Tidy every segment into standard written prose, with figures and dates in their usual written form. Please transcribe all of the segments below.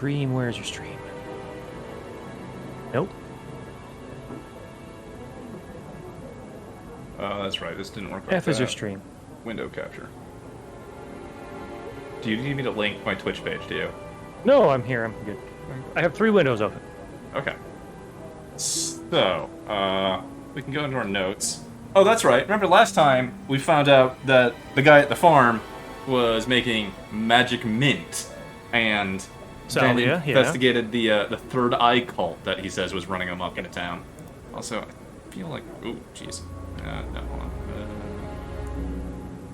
stream? Where's your stream? Nope. That's right. This didn't work. Like F is your stream. Window capture. Do you need me to link my Twitch page to you? No, I'm here. I'm good. I have 3 windows open. Okay. So, we can go into our notes. Oh, that's right. Remember last time we found out that the guy at the farm was making magic mint, and Salvia, then investigated the third eye cult that he says was running amok in a town. Also, I feel like... Ooh, jeez. No, hold on.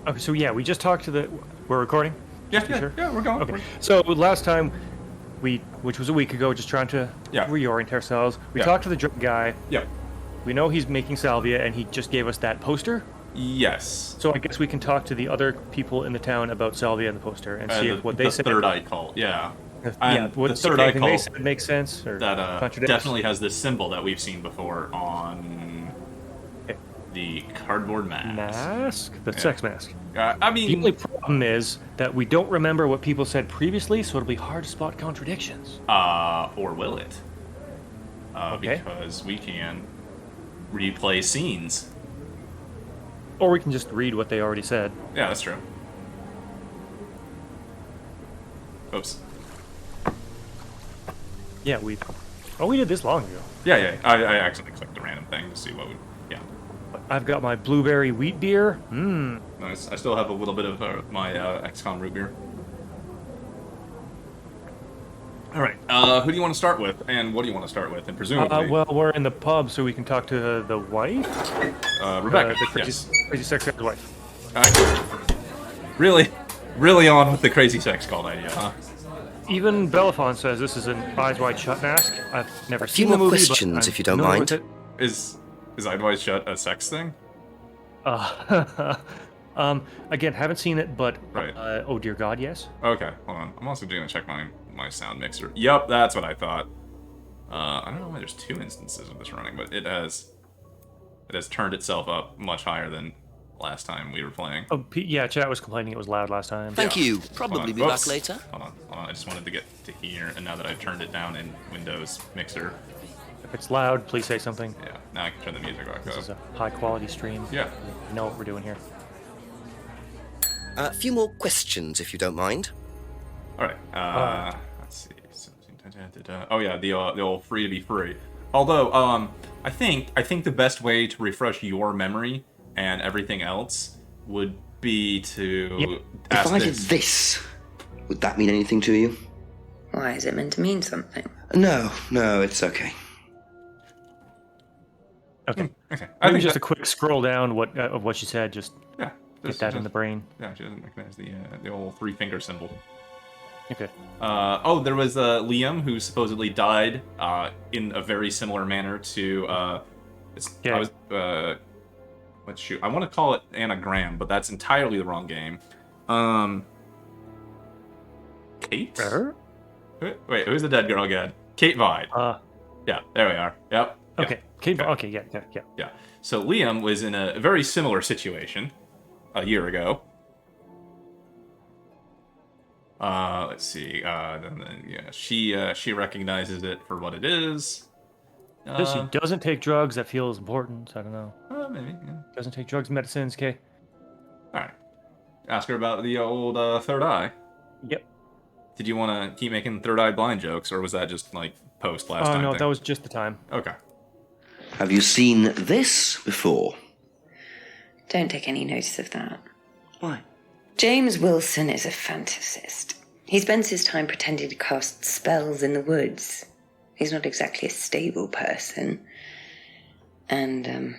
Okay, so yeah, we just talked to the... We're recording? Yeah, Sure? yeah, we're going. Okay, so last time, which was a week ago, just trying to reorient ourselves, we talked to the drug guy. Yeah. We know he's making salvia, and he just gave us that poster. Yes. So I guess we can talk to the other people in the town about salvia and the poster and see if what they said. The third eye cult, yeah. What the third eye cult they said makes sense, or that definitely has this symbol that we've seen before on the cardboard mask. The sex mask. I mean, the only problem is that we don't remember what people said previously, so it'll be hard to spot contradictions. Or will it? Because we can replay scenes. Or we can just read what they already said. Yeah, that's true. Oops. Yeah, we did this long ago. Yeah. I accidentally clicked a random thing to see what would... Yeah. I've got my blueberry wheat beer. Mmm. Nice. I still have a little bit of my XCOM root beer. Alright, who do you want to start with, and what do you want to start with, and presumably... well, we're in the pub, so we can talk to the wife? Rebecca, the crazy sex guy's wife. Really on with the crazy sex cult idea, huh? Even Belafonte says this is an Eyes Wide Shut mask. I've never seen the movie, but... A few more questions, if you don't mind. Is Eyes Wide Shut a sex thing? Again, haven't seen it, but... Right. Oh, dear God, yes. Okay, hold on. I'm also going to check my sound mixer. Yup, that's what I thought. I don't know why there's 2 instances of this running, but it has turned itself up much higher than last time we were playing. Oh, yeah, chat was complaining it was loud last time. Thank you. Probably be back later. Hold on. I just wanted to get to here, and now that I've turned it down in Windows Mixer... If it's loud, please say something. Yeah, now I can turn the music back up. This is a high-quality stream. Yeah. We know what we're doing here. A few more questions, if you don't mind. Alright, let's see. Oh yeah, the old free to be free. Although, I think the best way to refresh your memory and everything else would be to ask If I did this, would that mean anything to you? Why, is it meant to mean something? No, it's okay. Okay. Okay. Maybe just a quick scroll down of what she said, just get that in the brain. Yeah, she doesn't recognize the old 3-finger symbol. Okay. There was Liam, who supposedly died in a very similar manner to... I want to call it Anagram, but that's entirely the wrong game. Kate? Wait, who's the dead girl again? Kate Vide. Yeah, there we are. Yep. Okay. Kate. Okay. Yeah. So Liam was in a very similar situation a year ago. Let's see. She recognizes it for what it is. She doesn't take drugs. That feels important. I don't know. Maybe. Yeah. Doesn't take drugs, medicines. Okay. All right. Ask her about the old third eye. Yep. Did you want to keep making third eye blind jokes, or was that just like post last time? Oh no, thing? that was just the time. Okay. Have you seen this before? Don't take any notice of that. Why? James Wilson is a fantasist. He spends his time pretending to cast spells in the woods. He's not exactly a stable person. And,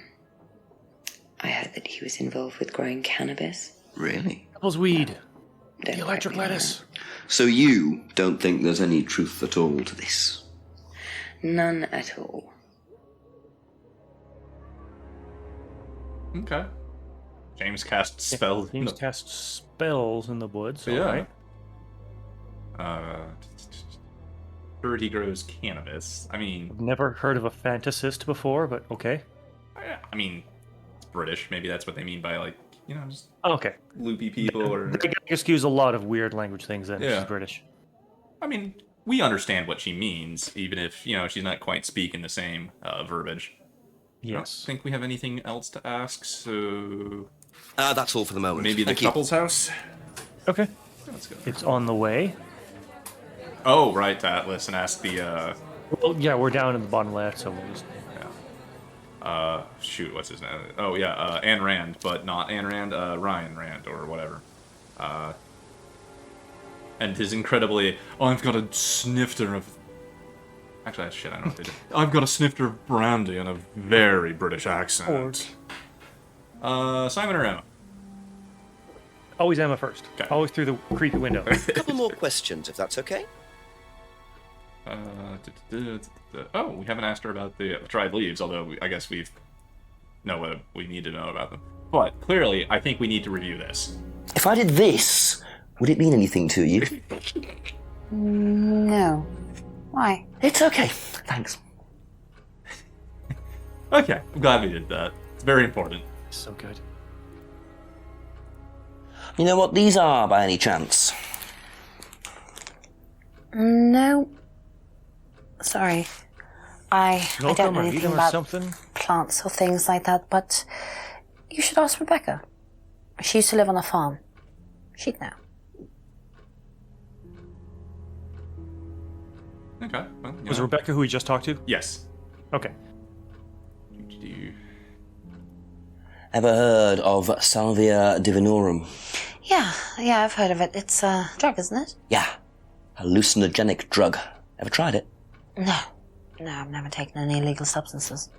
I heard that he was involved with growing cannabis. Really? Devil's weed. Don't The electric lettuce. So you don't think there's any truth at all to this? None at all. Okay. James casts spells. James casts spells in the woods. Yeah. Right. Heard he grows cannabis. I mean, I've never heard of a fantasist before, but okay. I mean, it's British. Maybe that's what they mean by like, just Okay. loopy people or. They excuse a lot of weird language things then. Yeah. She's British. I mean, we understand what she means, even if, she's not quite speaking the same verbiage. Yes. I don't think we have anything else to ask, so... That's all for the moment. Maybe the Thank you. couple's house? Okay. Let's go. It's on the way. Oh, right, to Atlas and ask the, Well, yeah, we're down in the bottom left, so we'll just... shoot, what's his name? Oh, yeah, Ayn Rand, but not Ayn Rand, Ryan Rand, or whatever. And his incredibly, I've got a snifter of... Actually, shit, I don't know what they did. I've got a snifter of brandy and a very British accent. Simon or Emma? Always Emma first. Okay. Always through the creepy window. A couple more questions, if that's okay. Oh, we haven't asked her about the dried leaves, although I guess we know what we need to know about them. But clearly, I think we need to review this. If I did this, would it mean anything to you? No. Why? It's okay. Thanks. Okay, I'm glad we did that. It's very important. So good. You know what these are, by any chance? No. Sorry. I don't know anything about something. plants or things like that, but you should ask Rebecca. She used to live on a farm. She'd know. Okay. Well, Was it Rebecca who we just talked to? Yes. Okay. Ever heard of Salvia divinorum? Yeah, I've heard of it. It's a drug, isn't it? Yeah. Hallucinogenic drug. Ever tried it? No, I've never taken any illegal substances.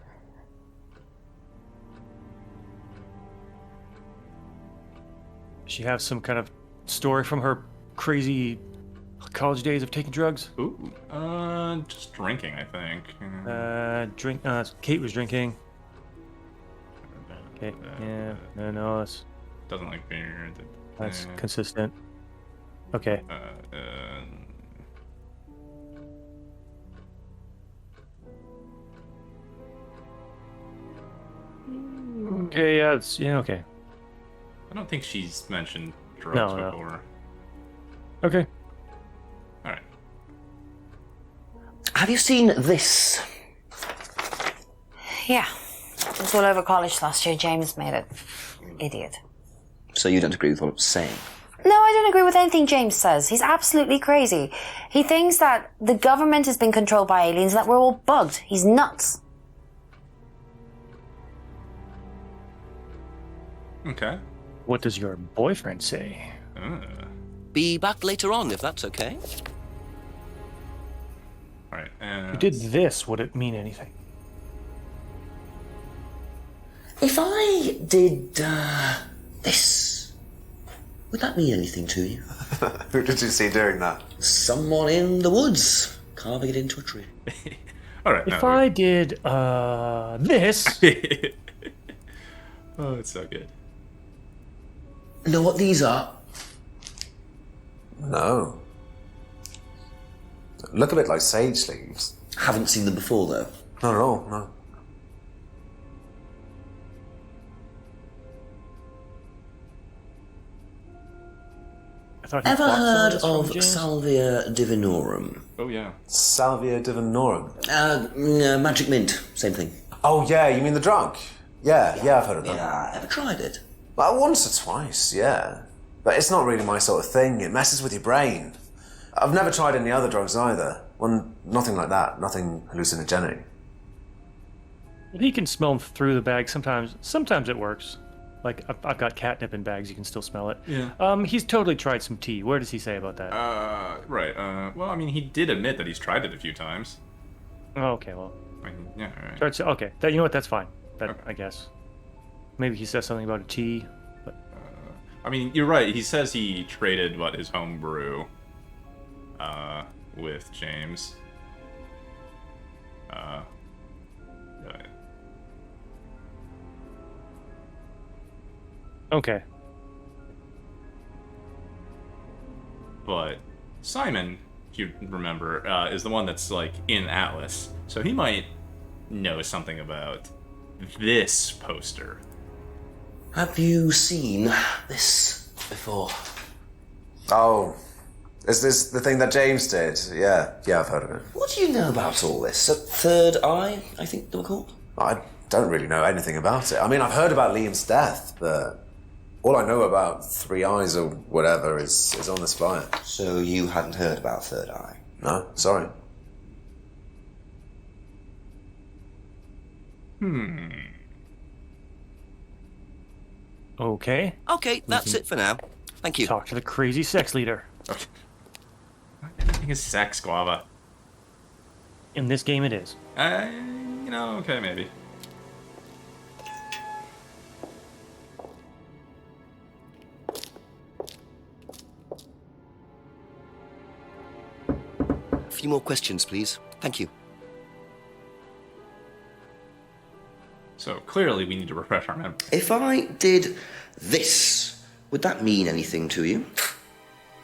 Does she have some kind of story from her crazy college days of taking drugs? Ooh. Just drinking, I think. Kate was drinking. Okay. Yeah. No, that's Doesn't like beer. that's consistent. Okay. Okay. Yeah. Okay. I don't think she's mentioned drugs No. before. Okay. All right. Have you seen this? Yeah. It was all over college last year. James made it. Idiot. So you don't agree with what I'm saying? No, I don't agree with anything James says. He's absolutely crazy. He thinks that the government has been controlled by aliens and that we're all bugged. He's nuts. Okay. What does your boyfriend say? Be back later on, if that's okay. All right. And You did this. Would it mean anything? If I did, this, would that mean anything to you? Who did you see doing that? Someone in the woods, carving it into a tree. All right. If I did this, Oh, it's so good. Know what these are? No. Look a bit like sage leaves. Haven't seen them before, though. Not at all, no. I thought he Ever bought some heard this from of James? Salvia divinorum? Oh yeah. Salvia divinorum. Magic mint, same thing. Oh, yeah, you mean the drug? Yeah, I've heard of that. Yeah, ever tried it? Well, once or twice, yeah. But it's not really my sort of thing. It messes with your brain. I've never tried any other drugs either. Nothing like that. Nothing hallucinogenic. He can smell them through the bag sometimes. Sometimes it works. Like, I've got catnip in bags. You can still smell it. Yeah. He's totally tried some tea. Where does he say about that? Right. Well, I mean, he did admit that he's tried it a few times. Oh, okay, well. I mean, yeah. All right. Tried to, okay. You know what? That's fine. That Okay. I guess. Maybe he says something about a tea. But I mean, you're right. He says he traded his home brew, with James. Yeah. okay. But Simon, if you remember, is the one that's like in Atlas, so he might know something about this poster. Have you seen this before? Oh, Is this the thing that James did? Yeah, I've heard of it. What do you know about all this? A third eye, I think they were called? I don't really know anything about it. I mean, I've heard about Liam's death, but all I know about Three Eyes or whatever is on this flyer. So you hadn't heard about third eye? No, sorry. Okay. Okay, that's it for now. Thank you. Talk to the crazy sex leader. Everything is sex, Guava. In this game, it is. Okay, maybe. A few more questions, please. Thank you. So clearly we need to refresh our memory. If I did this, would that mean anything to you?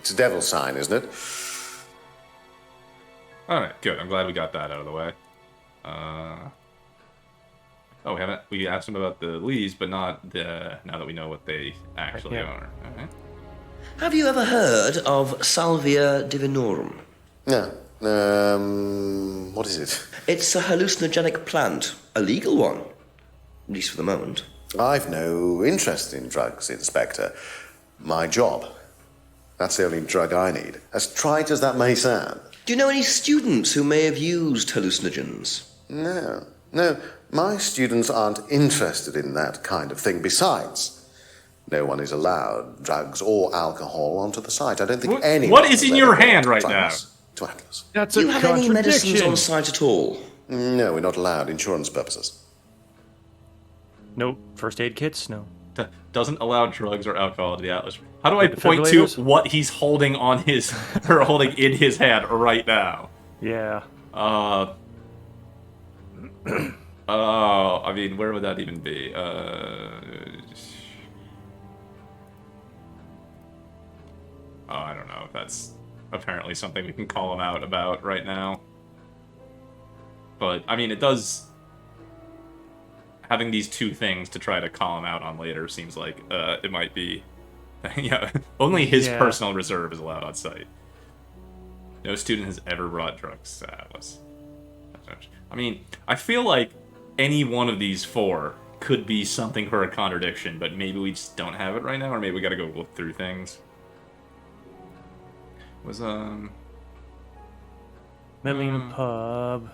It's a devil sign, isn't it? Alright, good. I'm glad we got that out of the way. We asked them about the leaves, but not the... Now that we know what they actually are. Alright. Have you ever heard of Salvia divinorum? No. What is it? It's a hallucinogenic plant, a legal one, at least for the moment. I've no interest in drugs, Inspector. My job. That's the only drug I need. As trite as that may sound. Do you know any students who may have used hallucinogens? No. My students aren't interested in that kind of thing. Besides, no one is allowed drugs or alcohol onto the site. I don't think anyone... What is in will your ever hand right try now? us to Atlas. That's Do a you have any medicines contradiction. on site at all? No, we're not allowed. Insurance purposes. No first aid kits. No. Doesn't allow drugs or alcohol to the Atlas. How do I Like point to defibrillators? what he's holding on his... or holding in his hand right now? Yeah. I mean, where would that even be? I don't know if that's apparently something we can call him out about right now. But, I mean, it does... Having these two things to try to call him out on later seems like it might be... yeah, only his personal reserve is allowed on site. No student has ever brought drugs to Atlas. I mean, I feel like any one of these four could be something for a contradiction, but maybe we just don't have it right now, or maybe we gotta go look through things. Meddling in a pub.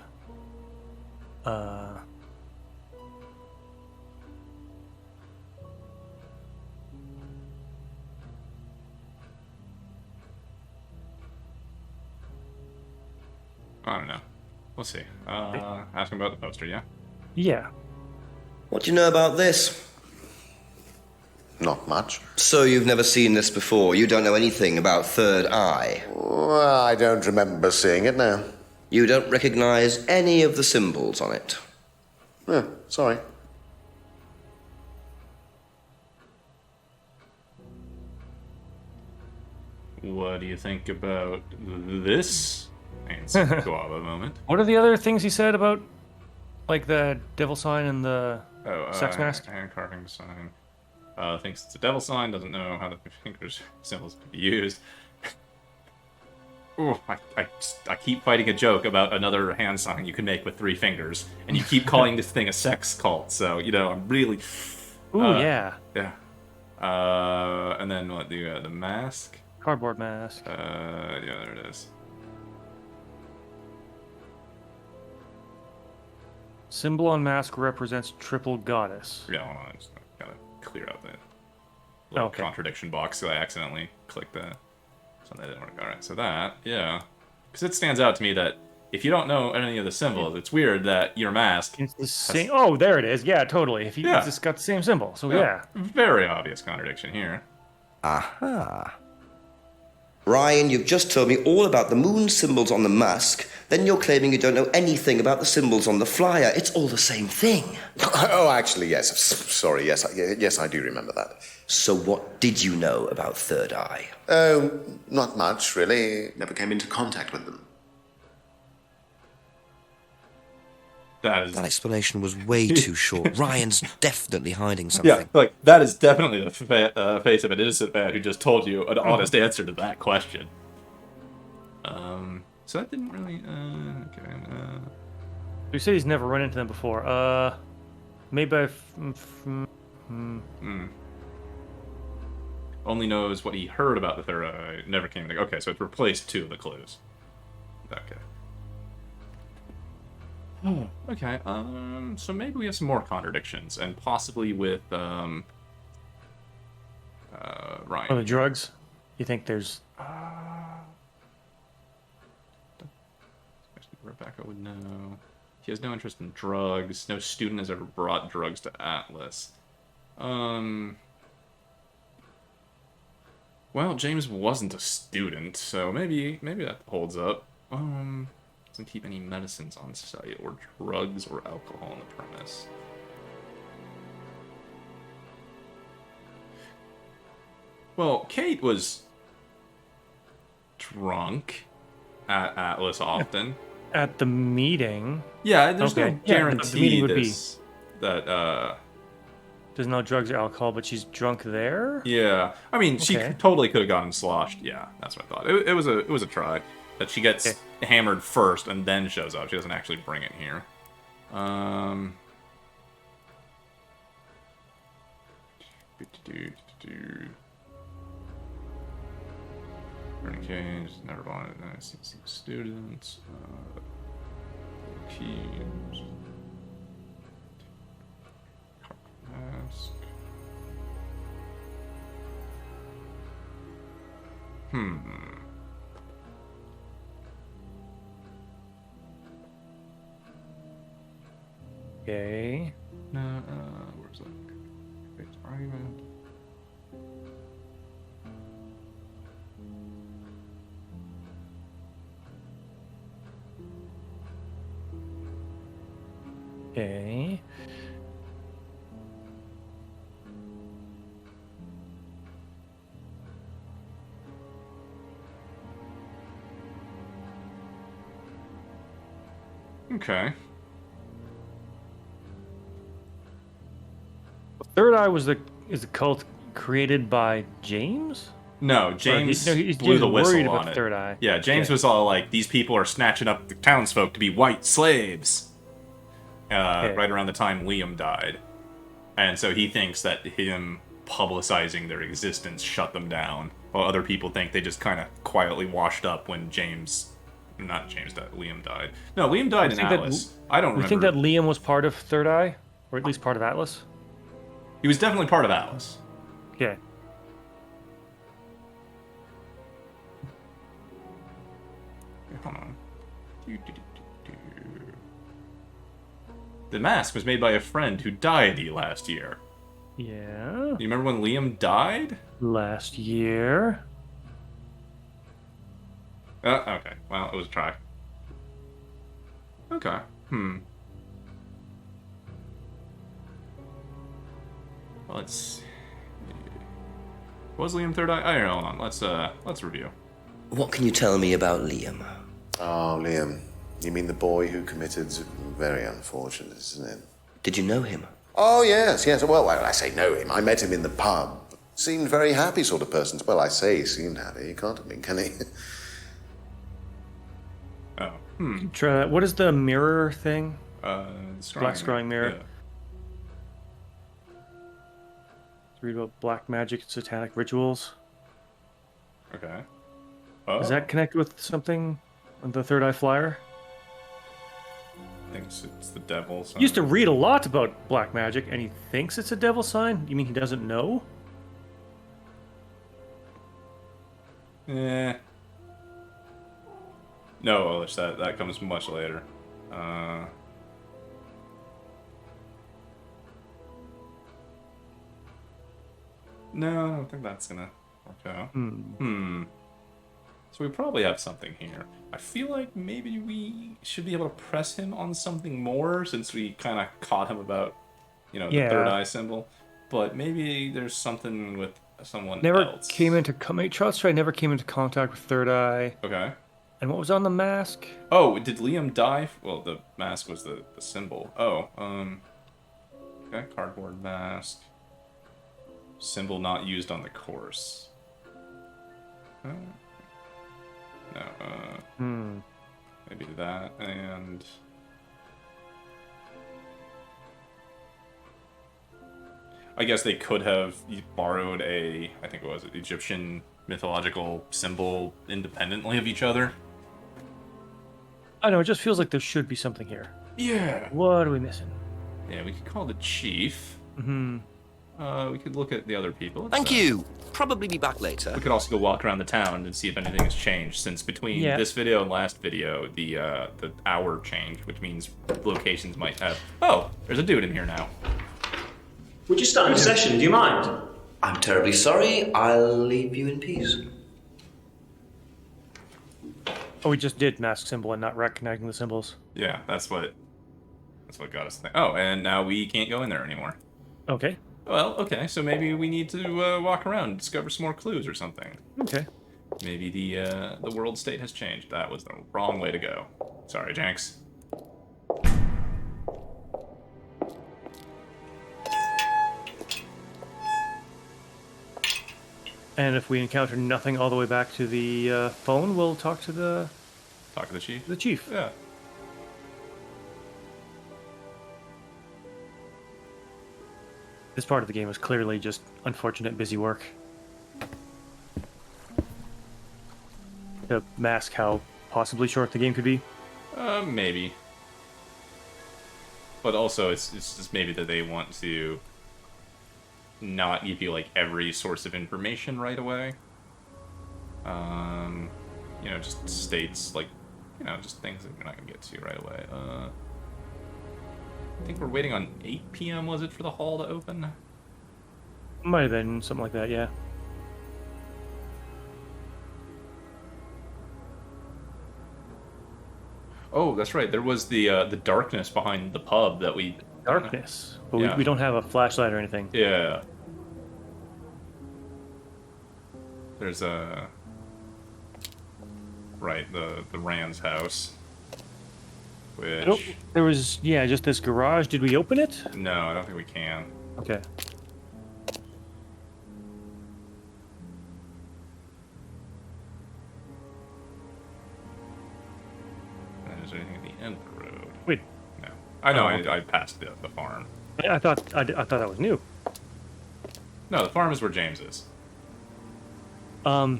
I don't know. We'll see. Ask him about the poster, yeah? Yeah. What do you know about this? Not much. So you've never seen this before? You don't know anything about third eye? Well, I don't remember seeing it now. You don't recognize any of the symbols on it? Oh, sorry. What do you think about this? It's a Guava moment. What are the other things he said about, like the devil sign and the sex mask? Hand carving sign. Thinks it's a devil sign, doesn't know how the fingers symbols can be used. Ooh, I keep fighting a joke about another hand sign you can make with 3 fingers, and you keep calling this thing a sex cult, so, I'm really... Ooh, yeah. Yeah. And then what, the mask? Cardboard mask. Yeah, there it is. Symbol on mask represents triple goddess. Yeah, hold on, I just gotta clear out the little contradiction box, so I accidentally clicked that. So that didn't work. Alright, so that, yeah. Because it stands out to me that if you don't know any of the symbols, it's weird that your mask... It's the same... Oh, there it is. Yeah, totally. It's just got the same symbol, so yeah. Very obvious contradiction here. Aha. Ryan, you've just told me all about the moon symbols on the mask. Then you're claiming you don't know anything about the symbols on the flyer. It's all the same thing. Oh, actually, yes. Sorry, yes, yes, I do remember that. So what did you know about third eye? Oh, not much, really. Never came into contact with them. That explanation was way too short. Ryan's definitely hiding something. Yeah, like, that is definitely the face of an innocent man who just told you an honest answer to that question. So that didn't really. Okay. You said he's never run into them before. Maybe Only knows what he heard about the third eye. Never came to. Okay, so it's replaced 2 of the clues. Okay. Okay. So maybe we have some more contradictions, and possibly with Ryan. Oh, the drugs? You think there's... Rebecca would know. He has no interest in drugs. No student has ever brought drugs to Atlas. Well, James wasn't a student, so maybe that holds up. Doesn't keep any medicines on site, or drugs, or alcohol on the premise. Well, Kate was drunk at Atlas often. At the meeting... Yeah, there's Okay, no yeah, guarantee the meeting would that There's no drugs or alcohol, but she's drunk there? yeah. I mean, she Okay. totally could have gotten sloshed. Yeah, that's what I thought. It was a try. That she gets hammered first and then shows up. She doesn't actually bring it here. Burning cage, never wanted to see students. Keys. Mask. Okay. No, where's that? It's argument. Okay. Okay. Third Eye is the cult created by James? No, James he's blew the worried whistle about on the it. Third Eye. Yeah, James Yeah. was all like, these people are snatching up the townsfolk to be white slaves. Right around the time Liam died. And so he thinks that him publicizing their existence shut them down, while other people think they just kind of quietly washed up when Liam died. No, Liam died in Atlas. I don't remember. You think that Liam was part of Third Eye? Or at least part of Atlas? He was definitely part of Atlas. Okay. Hold on. The mask was made by a friend who died last year. Yeah. You remember when Liam died? Last year. Okay. Well, it was a try. Okay. Let's see. Was Liam Third Eye? I don't know. Hold on. Let's review. What can you tell me about Liam? Oh, Liam. You mean the boy who committed... Very unfortunate, isn't it? Did you know him? Oh, yes. Well, when I say know him, I met him in the pub. Seemed very happy sort of person. Well, I say he seemed happy. He can't have been, can he? Oh. Try that. What is the mirror thing? Scrying. Black scrying mirror. Yeah. Read about black magic and satanic rituals. Okay. Oh. Does that connect with something on the Third Eye Flyer? I think it's the devil. He used to read a lot about black magic, and he thinks it's a devil sign? You mean he doesn't know? No, Elish, that comes much later. No, I don't think that's gonna work out. So we probably have something here. I feel like maybe we should be able to press him on something more, since we kind of caught him about, the third eye symbol. But maybe there's something with someone else. Trust Try never came into contact with Third Eye. Okay. And what was on the mask? Oh, did Liam die? Well, the mask was the symbol. Oh, okay, cardboard mask. Symbol not used on the course. No, maybe that, and... I guess they could have borrowed I think it was, an Egyptian mythological symbol independently of each other. I don't know, it just feels like there should be something here. Yeah. What are we missing? Yeah, we could call the chief. Mm-hmm. We could look at the other people. Thank you. Probably be back later. We could also go walk around the town and see if anything has changed, since between this video and last video, the hour changed, which means locations might have... Oh, there's a dude in here now. We're just starting a session, do you mind? I'm terribly sorry. I'll leave you in peace. Oh, we just did mask symbol and not recognizing the symbols. Yeah, that's what got us there. Oh, and now we can't go in there anymore. Okay. Well, okay, so maybe we need to walk around and discover some more clues or something. Okay. Maybe the world state has changed. That was the wrong way to go. Sorry, Jenks. And if we encounter nothing all the way back to the phone, we'll talk to the chief. The chief. Yeah. This part of the game is clearly just unfortunate busy work. To mask how possibly short the game could be. Maybe. But also, it's just maybe that they want to not give you, like, every source of information right away. You know, just states, like, you know, just things that you're not going to get to right away. I think we're waiting on 8 p.m., was it, for the hall to open? Might have been something like that, yeah. Oh, that's right. There was the darkness behind the pub that we... Darkness? But Yeah. we don't have a flashlight or anything. Yeah. There's a... Right, the Rand's house. Which... Nope. There was, yeah, just this garage. Did we open it? No, I don't think we can. Okay. Is there anything at the end of the road? Wait. No. I know, Oh, okay. I passed the farm. I thought that was new. No, the farm is where James is.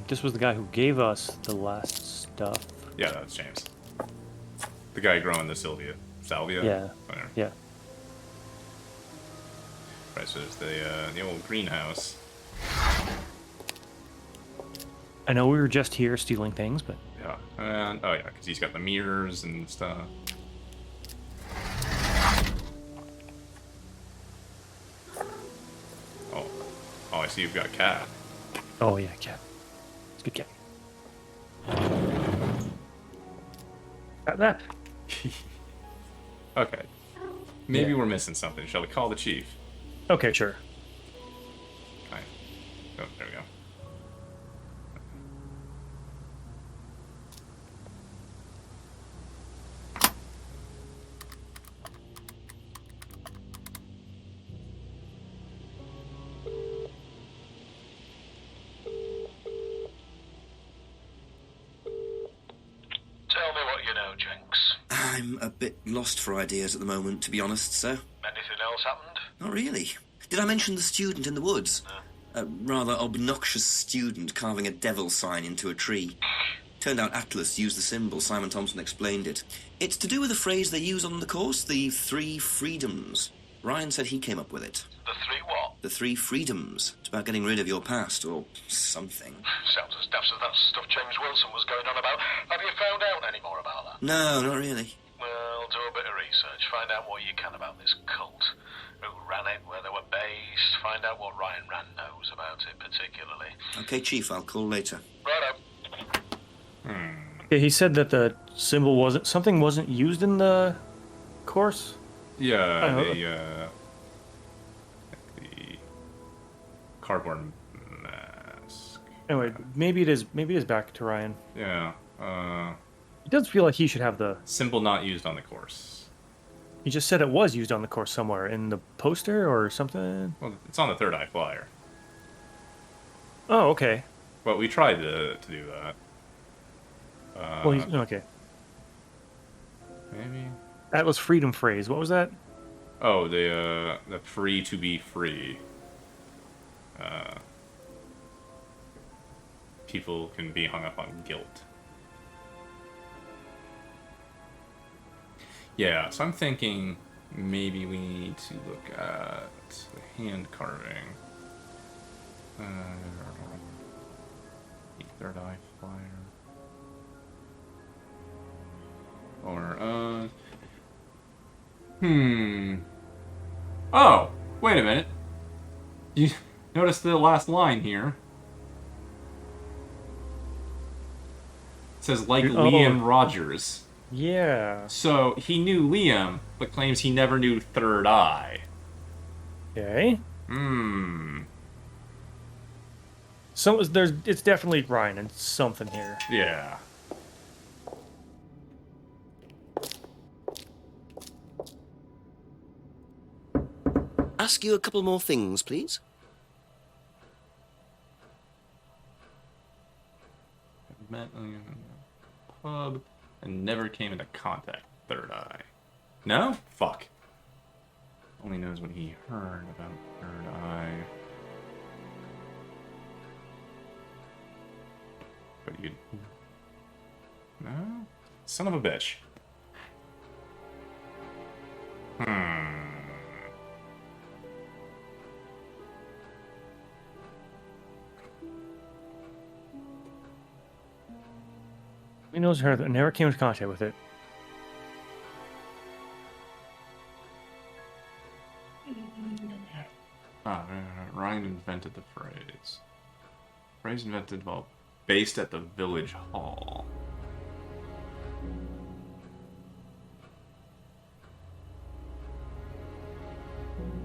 This was the guy who gave us the last stuff. Yeah, that's James. The guy growing the salvia. Yeah. Whatever. Yeah. Right, so there's the old greenhouse. I know we were just here stealing things, but Yeah, and oh yeah, because he's got the mirrors and stuff. Oh, I see you've got a cat. oh yeah, cat. It's a good cat. Got that. Okay, maybe Yeah. we're missing something. Shall we call the chief? Okay, sure. Fine. Oh, there we go. Tell me what you know, Jenks. I'm a bit lost for ideas at the moment, to be honest, sir. Anything else happened? Not really. Did I mention the student in the woods? A rather obnoxious student carving a devil sign into a tree. Turned out Atlas used the symbol. Simon Thompson explained it. It's to do with a phrase they use on the course, the 3 freedoms. Ryan said he came up with it. The 3 what? The 3 freedoms. It's about getting rid of your past, or something. Sounds as daft as that stuff James Wilson was going on about. Have you found out any more about that? No, not really. Well, do a bit of research. Find out what you can about this cult. Who ran it, where they were based. Find out what Ryan Rand knows about it particularly. Okay, Chief, I'll call later. Righto. Yeah, he said that the symbol wasn't used in the course. Yeah, Oh. the cardboard mask. Anyway, maybe it is back to Ryan. Yeah, It does feel like he should have the. symbol not used on the course. He just said it was used on the course somewhere in the poster or something. Well, it's on the Third Eye flyer. Oh, okay. Well, we tried to do that. Well, okay. Atlas freedom phrase. What was that? Oh, the free to be free. People can be hung up on guilt. Yeah, so I'm thinking maybe we need to look at the hand carving. Third eye flyer. Or, Oh, wait a minute. You notice the last line here? It says, like Liam Rogers. Yeah. So, he knew Liam, but claims he never knew Third Eye. Okay. So it's definitely Ryan and something here. Yeah. Ask you a couple more things, please. Met in a pub and never came into contact with Third Eye. No? Fuck. Only knows what he heard about Third Eye. But you... No? Son of a bitch. He knows her that never came into contact with it. Ryan invented the phrase. Phrase invented while based at the village hall.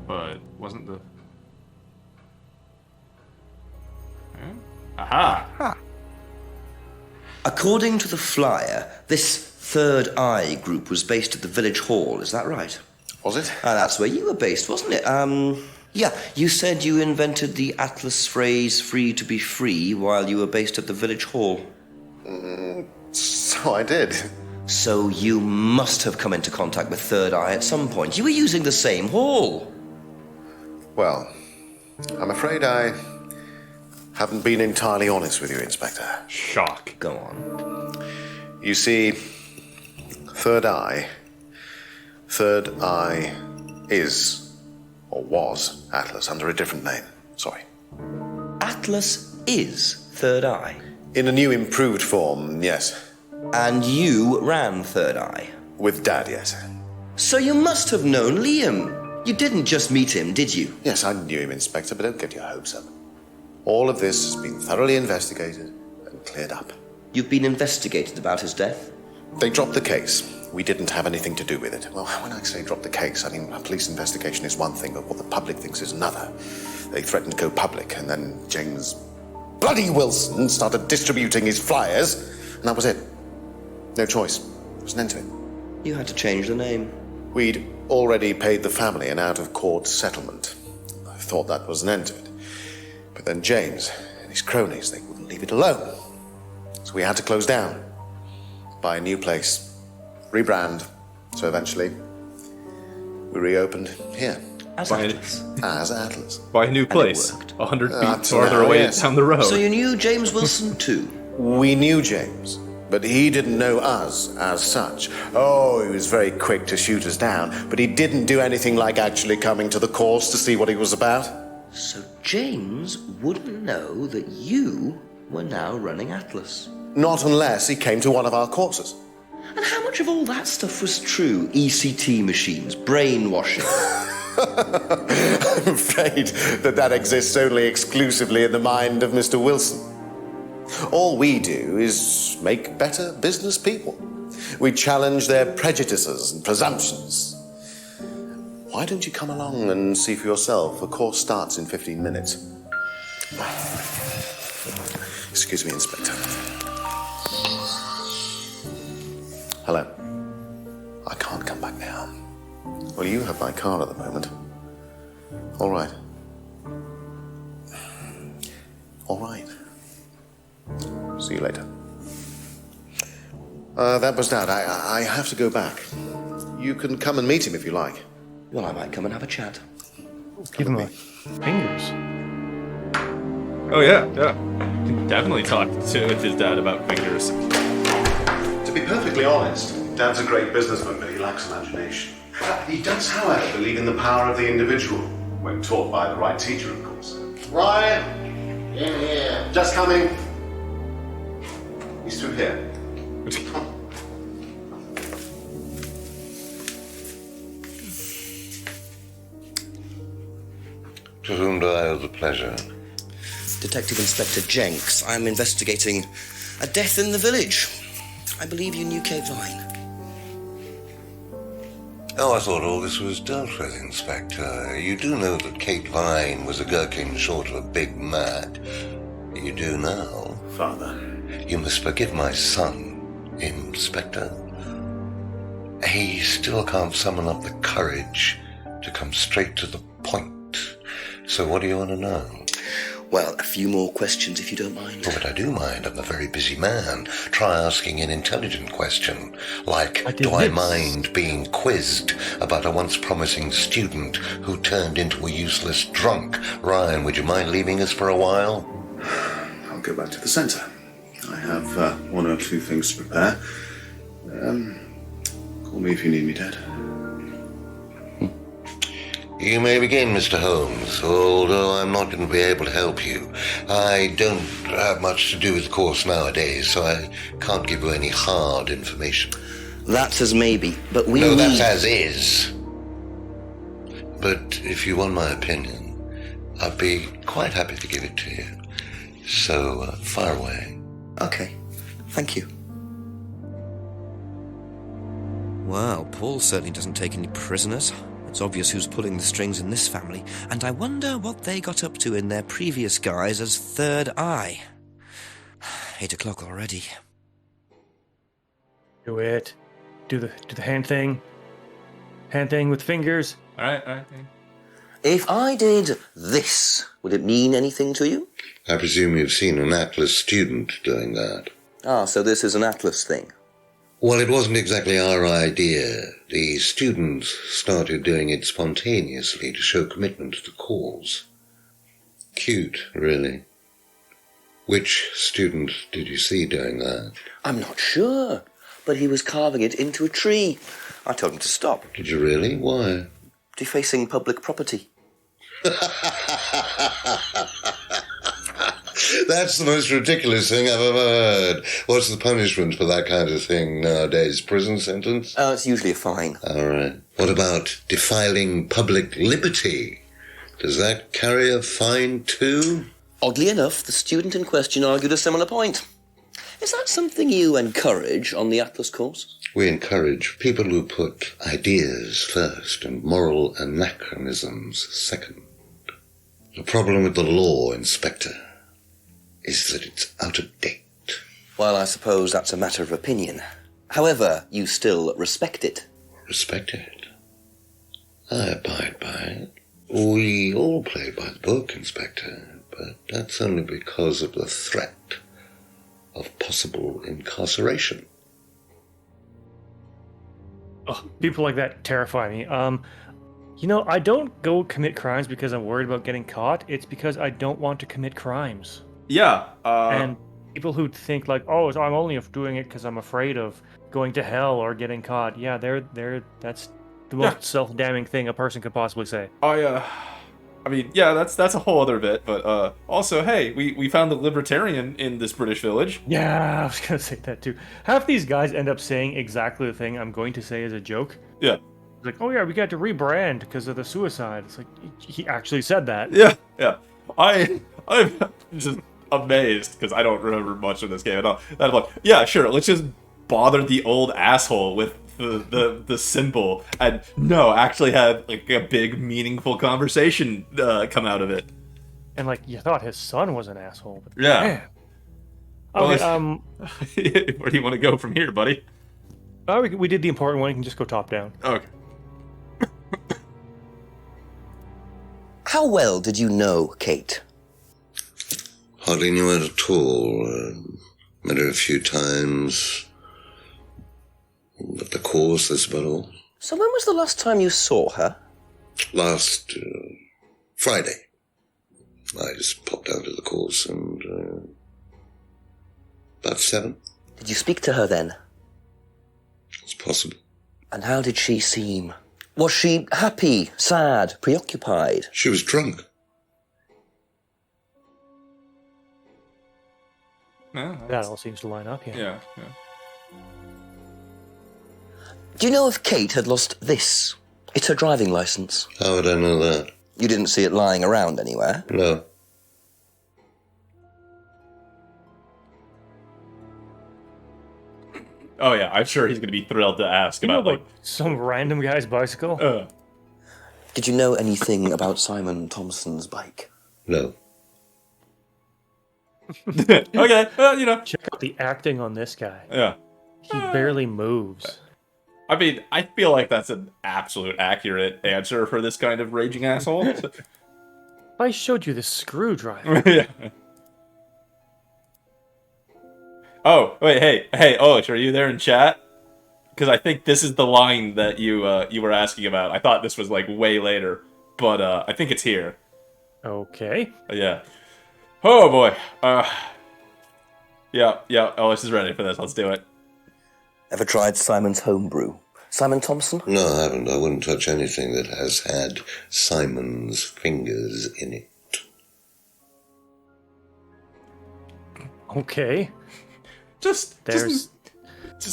But wasn't the... Aha! According to the flyer, this Third Eye group was based at the village hall, is that right? Was it? That's where you were based, wasn't it? Yeah, you said you invented the Atlas phrase free to be free while you were based at the village hall. So I did. So you must have come into contact with Third Eye at some point. You were using the same hall. Well, I'm afraid I haven't been entirely honest with you, Inspector. Shock. Go on. You see, Third Eye is, or was, Atlas under a different name. Sorry. Atlas is Third Eye? In a new improved form, yes. And you ran Third Eye? With Dad, yes. So you must have known Liam. You didn't just meet him, did you? Yes, I knew him, Inspector, but don't get your hopes up. All of this has been thoroughly investigated and cleared up. You've been investigated about his death? They dropped the case. We didn't have anything to do with it. Well, when I say drop the case, I mean a police investigation is one thing, but what the public thinks is another. They threatened to go public, and then James bloody Wilson started distributing his flyers, and that was it. No choice. There was an end to it. You had to change the name. We'd already paid the family an out-of-court settlement. I thought that was an end to it. But then James and his cronies, they wouldn't leave it alone. So we had to close down, buy a new place, rebrand. So eventually, we reopened here. As Atlas? As Atlas. Buy a new place, 100 feet farther away yes. down the road. So you knew James Wilson too? We knew James, but he didn't know us as such. Oh, he was very quick to shoot us down, but he didn't do anything like actually coming to the course to see what he was about. So James wouldn't know that you were now running Atlas? Not unless he came to one of our courses. And how much of all that stuff was true? ECT machines, brainwashing? I'm afraid that exists only exclusively in the mind of Mr. Wilson. All we do is make better business people. We challenge their prejudices and presumptions. Why don't you come along and see for yourself? The course starts in 15 minutes. Excuse me, Inspector. Hello. I can't come back now. Well, you have my car at the moment. All right. All right. See you later. That was that. I have to go back. You can come and meet him if you like. Well, I might come and have a chat. Give him a fingers. Oh yeah. You can definitely talk with his dad about fingers. To be perfectly honest, Dad's a great businessman, but he lacks imagination. He does, however, believe in the power of the individual, when taught by the right teacher, of course. Ryan! In here. Just coming. He's through here. To whom do I owe the pleasure? Detective Inspector Jenks. I'm investigating a death in the village. I believe you knew Kate Vine. Oh, I thought all this was dealt with, Inspector. You do know that Kate Vine was a gherkin short of a Big Mac. You do now. Father. You must forgive my son, Inspector. He still can't summon up the courage to come straight to the point. So what do you want to know? Well, a few more questions if you don't mind. Oh, but I do mind. I'm a very busy man. Try asking an intelligent question, like, do I mind being quizzed about a once promising student who turned into a useless drunk? Ryan, would you mind leaving us for a while? I'll go back to the centre. I have one or two things to prepare. Call me if you need me, Dad. You may begin, Mr. Holmes, although I'm not going to be able to help you. I don't have much to do with the course nowadays, so I can't give you any hard information. That's as maybe, but we No, need... that's as is. But if you want my opinion, I'd be quite happy to give it to you. So, fire away. Okay, thank you. Wow, Paul certainly doesn't take any prisoners. It's obvious who's pulling the strings in this family, and I wonder what they got up to in their previous guise as Third Eye. 8 o'clock already. Do it. Do the hand thing. Hand thing with fingers. All right. If I did this, would it mean anything to you? I presume you've seen an Atlas student doing that. Ah, so this is an Atlas thing. Well, it wasn't exactly our idea. The students started doing it spontaneously to show commitment to the cause. Cute, really. Which student did you see doing that? I'm not sure, but he was carving it into a tree. I told him to stop. Did you really? Why? Defacing public property. That's the most ridiculous thing I've ever heard. What's the punishment for that kind of thing nowadays? Prison sentence? It's usually a fine. All right. What about defiling public liberty? Does that carry a fine too? Oddly enough, the student in question argued a similar point. Is that something you encourage on the Atlas course? We encourage people who put ideas first and moral anachronisms second. The problem with the law, Inspector, is that it's out of date. Well, I suppose that's a matter of opinion. However, you still respect it. Respect it? I abide by it. We all play by the book, Inspector, but that's only because of the threat of possible incarceration. Oh, people like that terrify me. I don't go commit crimes because I'm worried about getting caught. It's because I don't want to commit crimes. Yeah. And people who think like, oh, so I'm only doing it because I'm afraid of going to hell or getting caught. Yeah, that's the most self-damning thing a person could possibly say. I mean, yeah, that's a whole other bit. But also, hey, we found the libertarian in this British village. Yeah, I was gonna say that too. Half these guys end up saying exactly the thing I'm going to say as a joke. Yeah. It's like, oh yeah, we got to rebrand because of the suicide. It's like he actually said that. Yeah. I'm just amazed because I don't remember much of this game at all. I'm like, yeah, sure, let's just bother the old asshole with the symbol and actually have like a big meaningful conversation come out of it. And like you thought his son was an asshole. But yeah. Man. Okay, Well, where do you want to go from here, buddy? We did the important one. You can just go top down. Okay. How well did you know Kate? Hardly knew her at all. Met her a few times. But the course, that's about all. So when was the last time you saw her? Last Friday. I just popped down to the course and about 7. Did you speak to her then? It's possible. And how did she seem? Was she happy, sad, preoccupied? She was drunk. Yeah, That all seems to line up, yeah. Yeah. Do you know if Kate had lost this? It's her driving licence. How would I know that? You didn't see it lying around anywhere? No. Oh yeah, I'm sure he's gonna be thrilled to ask about like some random guy's bicycle. Did you know anything about Simon Thompson's bike? No. Okay, Check out the acting on this guy. Yeah. He barely moves. I mean, I feel like that's an absolute accurate answer for this kind of raging asshole. I showed you the screwdriver. Yeah. Oh, wait, hey, Osh, are you there in chat? Because I think this is the line that you were asking about. I thought this was like way later, but I think it's here. Okay. Yeah. Oh boy. Yeah. Osh is ready for this. Let's do it. Ever tried Simon's homebrew? Simon Thompson? No, I haven't. I wouldn't touch anything that has had Simon's fingers in it. Okay. There's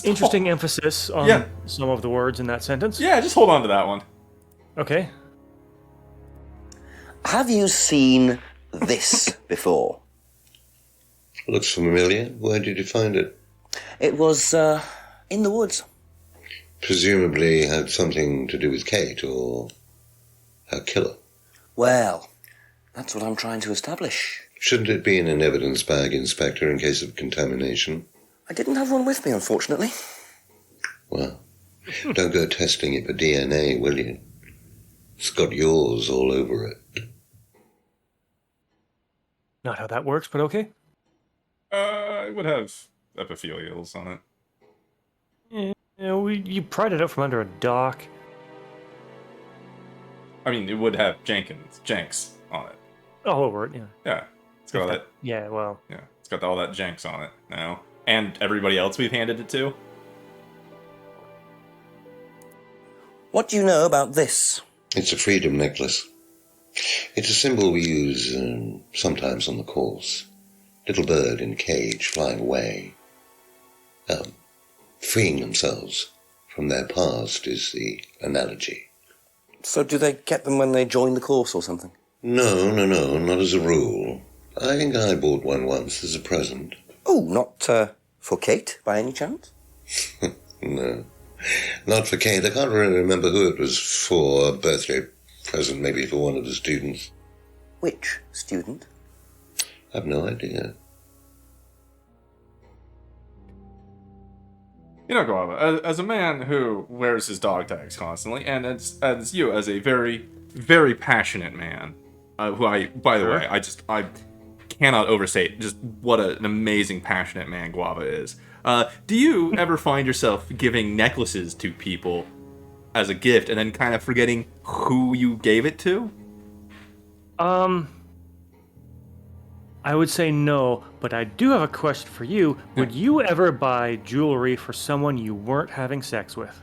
interesting emphasis on some of the words in that sentence. Yeah, just hold on to that one. Okay. Have you seen this before? Looks familiar. Where did you find it? It was, in the woods. Presumably had something to do with Kate or her killer. Well, that's what I'm trying to establish. Shouldn't it be in an evidence bag, Inspector, in case of contamination? I didn't have one with me, unfortunately. Well, don't go testing it for DNA, will you? It's got yours all over it. Not how that works, but okay. It would have epithelials on it. Yeah, you pried it out from under a dock. I mean, it would have Jenks on it. All over it, yeah. Yeah. It's got all that. Yeah, well. Yeah, it's got all that Jenks on it now. And everybody else we've handed it to. What do you know about this? It's a freedom necklace. It's a symbol we use sometimes on the course. Little bird in cage flying away. Freeing themselves from their past is the analogy. So do they get them when they join the course or something? No, not as a rule. I think I bought one once as a present. Oh, not for Kate, by any chance? No, not for Kate. I can't really remember who it was for. A birthday present, maybe for one of the students. Which student? I've no idea. You know, Guava, as a man who wears his dog tags constantly, and as you, as a very, very passionate man, who by the way, I cannot overstate just what an amazing, passionate man Guava is. Do you ever find yourself giving necklaces to people as a gift and then kind of forgetting who you gave it to? I would say no, but I do have a question for you. Would you ever buy jewelry for someone you weren't having sex with?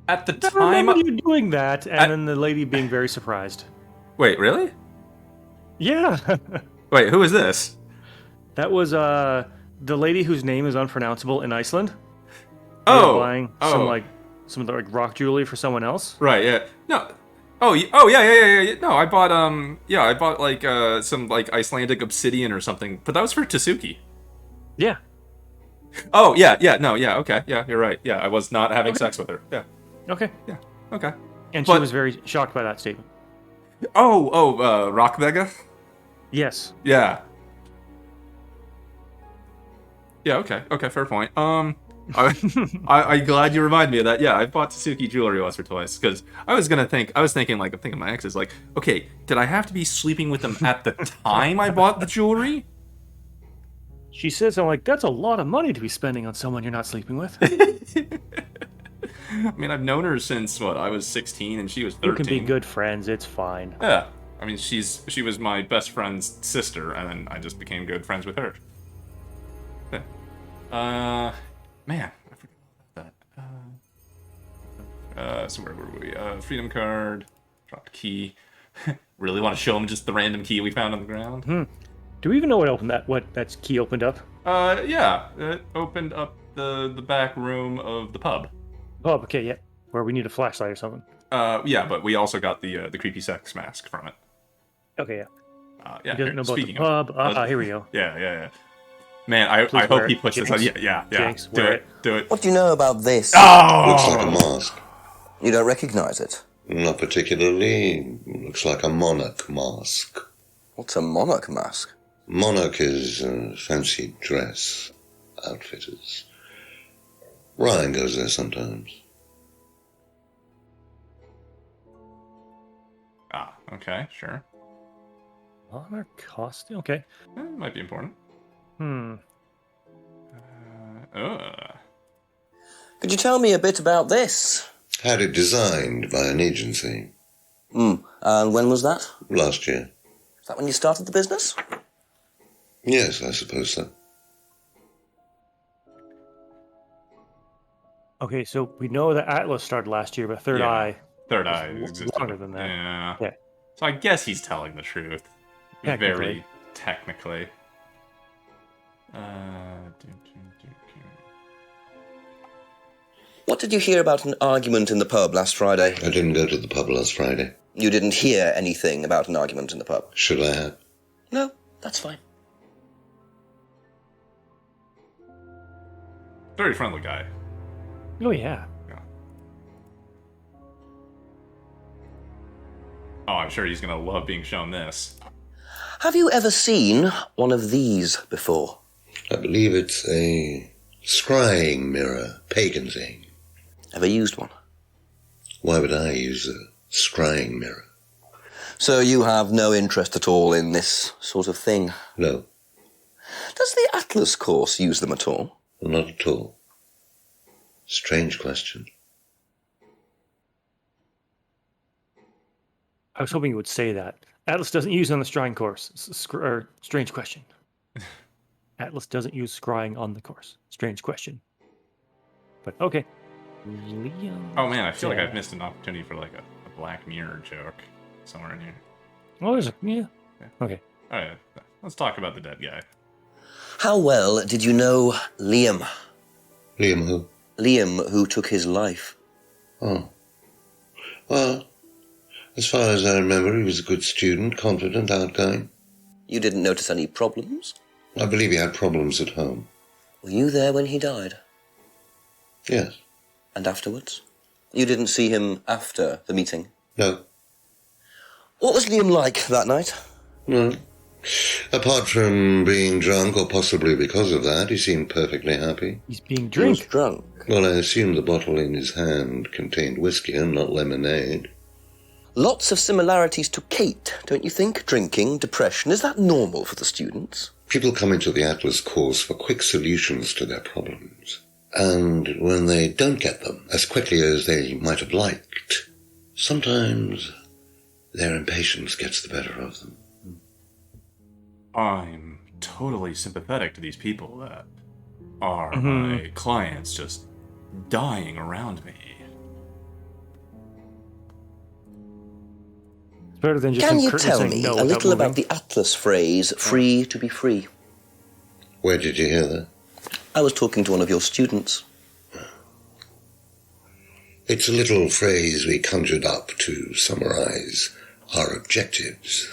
At the I time, remember you doing that, and then the lady being very surprised. Wait, really? Yeah. Wait, who is this? That was the lady whose name is unpronounceable in Iceland. Buying some of the rock jewelry for someone else. Right. Yeah. No. Oh yeah. No, I bought like some like Icelandic obsidian or something, but that was for Tasuki. Yeah. Oh yeah. No, yeah. Okay. Yeah, you're right. Yeah, I was not having sex with her. Yeah. Okay. Yeah. Okay. And she was very shocked by that statement. Rock Vega? Yes. Yeah. Yeah, okay, fair point. I'm glad you reminded me of that. Yeah, I bought Tasuki jewelry once or twice, because I was thinking my exes, like, okay, did I have to be sleeping with them at the time I bought the jewelry? She says, I'm like, that's a lot of money to be spending on someone you're not sleeping with. I mean, I've known her since, what, I was 16 and she was 13. You can be good friends, it's fine. Yeah. I mean, she was my best friend's sister, and then I just became good friends with her. Yeah. Man, I forgot about that. So where were we? Freedom card, dropped key. Really want to show him just the random key we found on the ground? Do we even know what that key opened up? Yeah, it opened up the back room of the pub. Oh, okay, yeah. Where we need a flashlight or something. Yeah, but we also got the creepy sex mask from it. Okay, yeah. Yeah. He doesn't know about the Speaking pub. of, Here we go. Yeah. Man, I hope he puts this on. Yeah. Jinx, Do it. What do you know about this? Oh! Looks like a mask. You don't recognize it? Not particularly. Looks like a monarch mask. What's a monarch mask? Monarch is fancy dress outfitters. Ryan goes there sometimes. Okay, sure. Monarch costume? Okay. That might be important. Could you tell me a bit about this? Had it designed by an agency. And when was that? Last year. Is that when you started the business? Yes, I suppose so. Okay, so we know that Atlas started last year, but Third Eye existed longer than that. Yeah. So I guess he's telling the truth. Very technically. What did you hear about an argument in the pub last Friday? I didn't go to the pub last Friday. You didn't hear anything about an argument in the pub? Should I have? No, that's fine. Very friendly guy. Oh, yeah. Oh, I'm sure he's going to love being shown this. Have you ever seen one of these before? I believe it's a scrying mirror, pagan thing. Ever used one? Why would I use a scrying mirror? So you have no interest at all in this sort of thing? No. Does the Atlas course use them at all? Not at all. Strange question. I was hoping you would say that. Atlas doesn't use on the scrying course. Strange question. Atlas doesn't use scrying on the course. Strange question. But okay. Oh man, I feel like I've missed an opportunity for like a Black Mirror joke somewhere in here. Oh, there's a... Yeah. Okay. Alright, let's talk about the dead guy. How well did you know Liam? Liam who? Liam, who took his life. Oh. Well, as far as I remember, he was a good student, confident, outgoing. You didn't notice any problems? I believe he had problems at home. Were you there when he died? Yes. And afterwards? You didn't see him after the meeting? No. What was Liam like that night? No. Apart from being drunk, or possibly because of that, he seemed perfectly happy. He's being He was drunk? Well, I assume the bottle in his hand contained whiskey and not lemonade. Lots of similarities to Kate, don't you think? Drinking, depression, is that normal for the students? People come into the Atlas course for quick solutions to their problems. And when they don't get them as quickly as they might have liked, sometimes their impatience gets the better of them. I'm totally sympathetic to these people that are my clients just dying around me. It's better than just Can him you curtly tell saying me no a without little moving. about the Atlas phrase, free to be free? Where did you hear that? I was talking to one of your students. It's a little phrase we conjured up to summarize our objectives.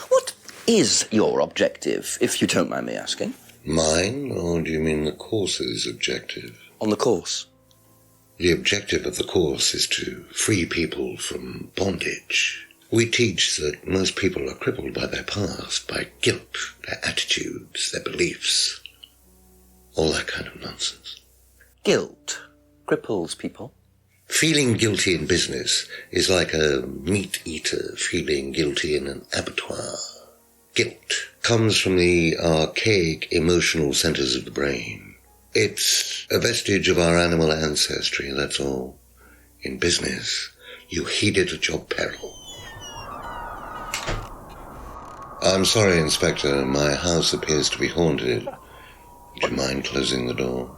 What is your objective, if you don't mind me asking? Mine, or do you mean the course's objective? On the course? The objective of the course is to free people from bondage. We teach that most people are crippled by their past, by guilt, their attitudes, their beliefs. All that kind of nonsense. Guilt cripples people. Feeling guilty in business is like a meat eater feeling guilty in an abattoir. Guilt comes from the archaic emotional centers of the brain. It's a vestige of our animal ancestry, that's all. In business, you heed it at your peril. I'm sorry, Inspector. My house appears to be haunted. Would you mind closing the door?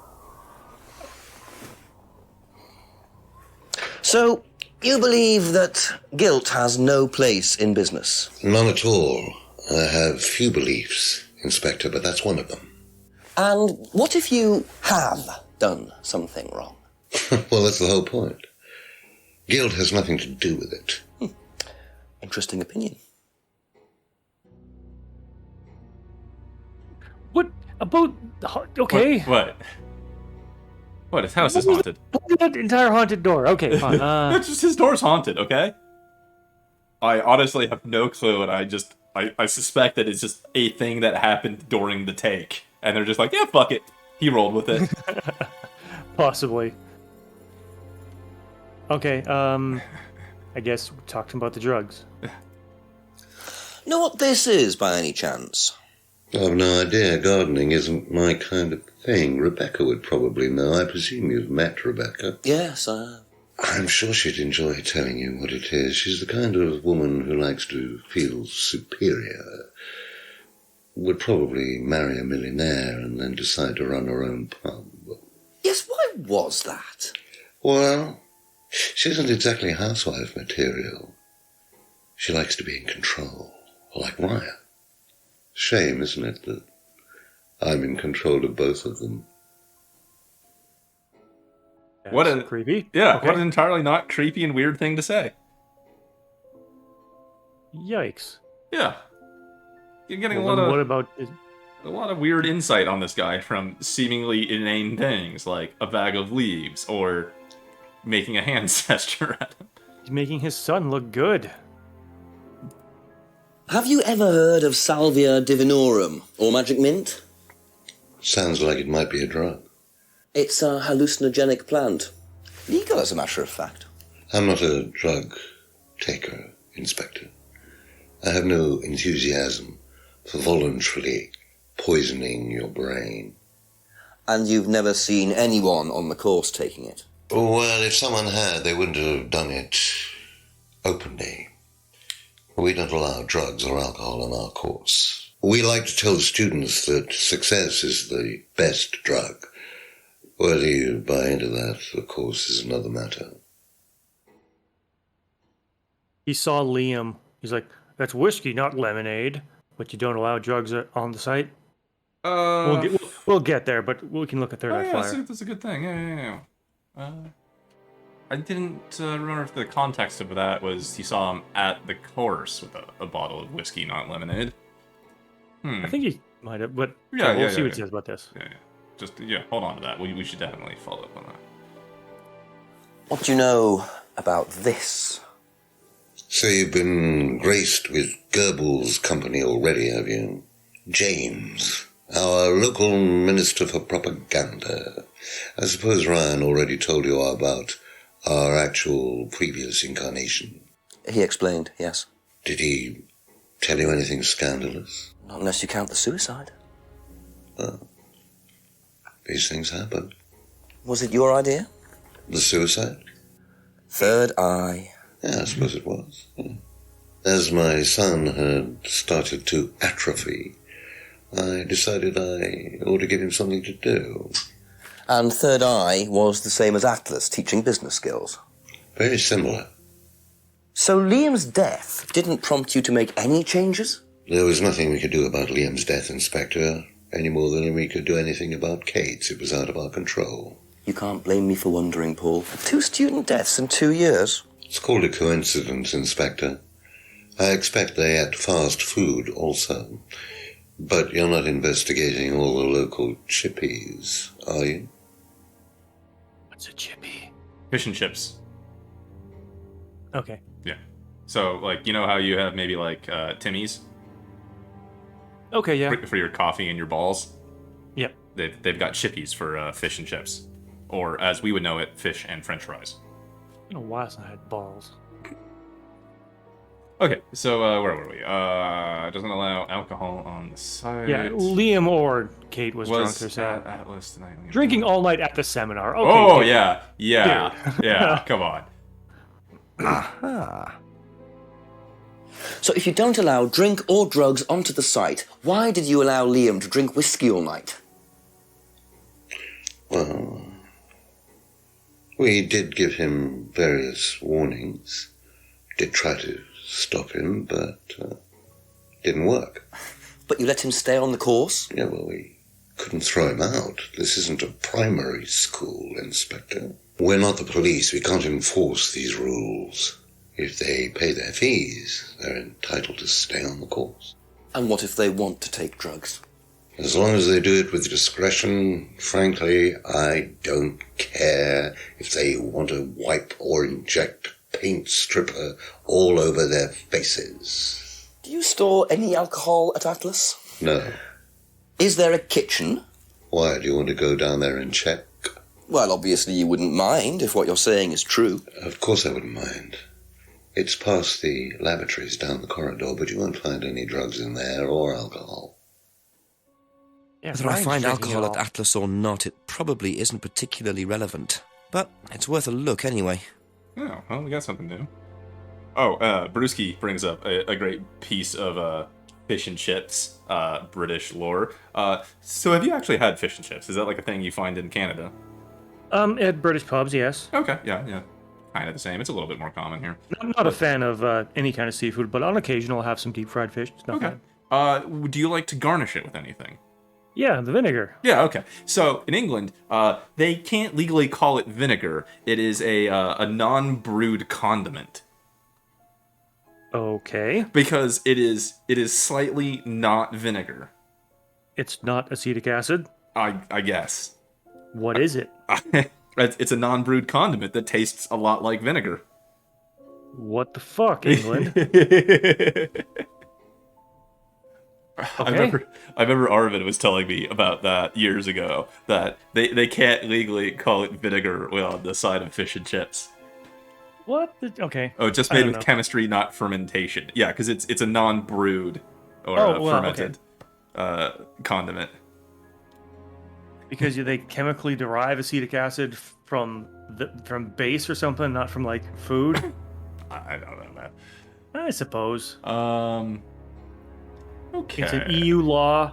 So, you believe that guilt has no place in business? None at all. I have few beliefs, Inspector, but that's one of them. And what if you have done something wrong? Well, that's the whole point. Guilt has nothing to do with it. Interesting opinion. What about... Okay. What? His house is haunted. That entire haunted door. Okay, fine. It's just his door's haunted, okay? I honestly have no clue, and I suspect that it's just a thing that happened during the take. And they're just like, yeah, fuck it. He rolled with it. Possibly. Okay, I guess we're talking about the drugs. Know what this is, by any chance? I've no idea. Gardening isn't my kind of thing. Rebecca would probably know. I presume you've met Rebecca. Yes, I have. I'm sure she'd enjoy telling you what it is. She's the kind of woman who likes to feel superior. Would probably marry a millionaire and then decide to run her own pub. Yes, why was that? Well, she isn't exactly housewife material. She likes to be in control, like Ryan. Shame, isn't it, that I'm in control of both of them? What a creepy. Yeah, Okay. what an entirely not creepy and weird thing to say. Yikes. Yeah. You're getting Well, then what about... a lot of weird insight on this guy from seemingly inane things like a bag of leaves or making a hand gesture at him. He's making his son look good. Have you ever heard of Salvia divinorum, or magic mint? Sounds like it might be a drug. It's a hallucinogenic plant. Legal, as a matter of fact. I'm not a drug taker, Inspector. I have no enthusiasm for voluntarily poisoning your brain. And you've never seen anyone on the course taking it? Well, if someone had, they wouldn't have done it openly. We don't allow drugs or alcohol on our course. We like to tell students that success is the best drug. Whether you buy into that, of course, is another matter. He saw Liam. He's like, that's whiskey, not lemonade. But you don't allow drugs on the site? We'll get there, but we can look at Third Eye Flyer. That's a good thing. Yeah. I didn't remember if the context of that was he saw him at the course with a bottle of whiskey, not lemonade. I think he might have, but we'll see what he says about this. Yeah. Hold on to that. We should definitely follow up on that. What do you know about this? So you've been graced with Goebbels' company already, have you? James, our local minister for propaganda. I suppose Ryan already told you about our actual previous incarnation. He explained, yes. Did he tell you anything scandalous? Not unless you count the suicide. Well, these things happen. Was it your idea? The suicide? Third eye. Yeah, I suppose it was. Yeah. As my son had started to atrophy, I decided I ought to give him something to do. And Third Eye was the same as Atlas, teaching business skills. Very similar. So Liam's death didn't prompt you to make any changes? There was nothing we could do about Liam's death, Inspector, any more than we could do anything about Kate's. It was out of our control. You can't blame me for wondering, Paul. 2 student deaths in 2 years. It's called a coincidence, Inspector. I expect they ate fast food also. But you're not investigating all the local chippies, are you? What's a chippy? Fish and chips. Okay. Yeah. So, like, you know how you have maybe, like, Timmy's? Okay, yeah. For your coffee and your balls? Yep. They've got chippies for fish and chips. Or, as we would know it, fish and french fries. It's been a while since I had balls. Okay, so where were we? Doesn't allow alcohol on the site. Yeah, Liam or Kate was drunk. They're saying Atlas tonight. drinking all night at the seminar. Okay, Oh dude. yeah, yeah, Dude. yeah. Come on. Aha. So if you don't allow drink or drugs onto the site, why did you allow Liam to drink whiskey all night? Well, we did give him various warnings. Did try to stop him, but didn't work. But you let him stay on the course? Yeah, well, we couldn't throw him out. This isn't a primary school, Inspector. We're not the police. We can't enforce these rules. If they pay their fees, they're entitled to stay on the course. And what if they want to take drugs? As long as they do it with discretion, frankly, I don't care if they want to wipe or inject paint stripper all over their faces. Do you store any alcohol at Atlas? No. Is there a kitchen? Why, do you want to go down there and check? Well, obviously you wouldn't mind if what you're saying is true. Of course I wouldn't mind. It's past the lavatories down the corridor, but you won't find any drugs in there or alcohol. Yeah, Whether I Ryan's find drinking alcohol it at Atlas or not, it probably isn't particularly relevant. But it's worth a look anyway. Oh, well, we got something new. Oh, Brewski brings up a great piece of fish and chips, British lore. So have you actually had fish and chips? Is that like a thing you find in Canada? At British pubs, yes. Okay, yeah. Kind of the same. It's a little bit more common here. I'm not a fan of any kind of seafood, but on occasion I'll have some deep fried fish. It's not Okay. bad. Do you like to garnish it with anything? Yeah, the vinegar. Yeah, okay. So in England, they can't legally call it vinegar. It is a non-brewed condiment. Okay. Because it is slightly not vinegar. It's not acetic acid? I guess. What is it? It's a non-brewed condiment that tastes a lot like vinegar. What the fuck, England? I remember Arvid was telling me about that years ago, that they can't legally call it vinegar on the side of fish and chips. What? Okay. Oh, just made with chemistry, not fermentation. Yeah, because it's a non-brewed or fermented condiment. Because they chemically derive acetic acid from base or something, not from like food. I don't know, man. I suppose. Okay. It's an EU law.